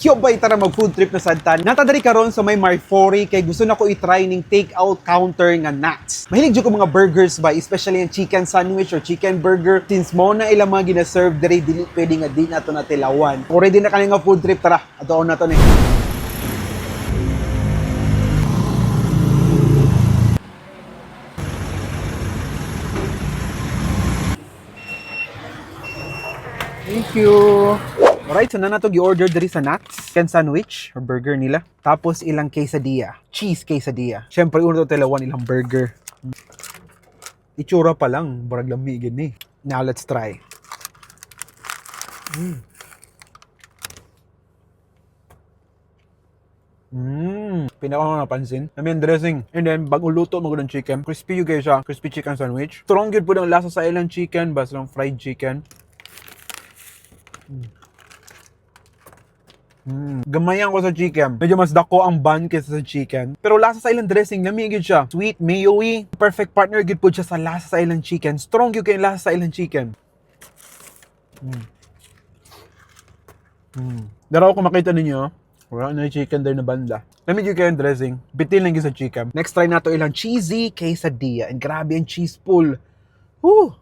Yobay, tara mag food trip na sadtan. Natadari karon sa may Marfori kay gusto na ko i-try ning take-out counter nga nuts. Mahilig jud ko mga burgers ba, especially yung chicken sandwich or chicken burger. Since mo na ilang mga gina-serve diri dili pwede nga di nato na tilawan. Kung ready na kani nga food trip, tara. Atoon na to ni. Thank you. Alright, so na nato gi-order diri sa Nuts. Chicken sandwich or burger nila. Tapos ilang quesadilla. Cheese quesadilla. Siyempre, uno to tilawan ilang burger. Itsura pa lang. Barag lami gini. Now, let's try. Pinaka ko napansin. I mean, dressing. And then, bagong luto mo ng chicken. Crispy yung guys siya. Crispy chicken sandwich. Strong yun po ng lasa sa ilang chicken. Basta lang fried chicken. Gamayan ko sa chicken. Medyo mas dako ang bun kaysa sa chicken. Pero lasa sa ilang dressing, lamigid siya. Sweet, mayo-y. Perfect partner gid po siya sa lasa sa ilang chicken. Strong yun kayo lasa sa ilang chicken. Daraw ko makita ninyo, wala na yung chicken there na banda. Lamigid kayo yung dressing. Bitin lang yun sa chicken. Next try nato ilang cheesy quesadilla. And grabe ang cheese pool. Woo!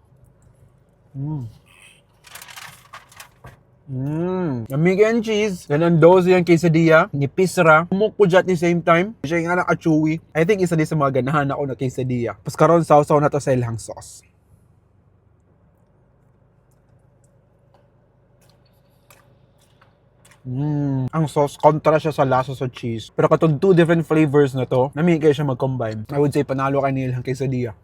Lamig ang cheese. Then ang dozy ang quesadilla. Nipis ra. Mukpujat ni same time. Siya yung anak chewy. I think isa din sa mga ganahan ako na quesadilla. Pas karon sausaw na to sa ilang sauce. Ang sauce, kontra siya sa lasa sa cheese. Pero katong two different flavors na to, nami kayo siya mag-combine. I would say panalo kay nilang quesadilla.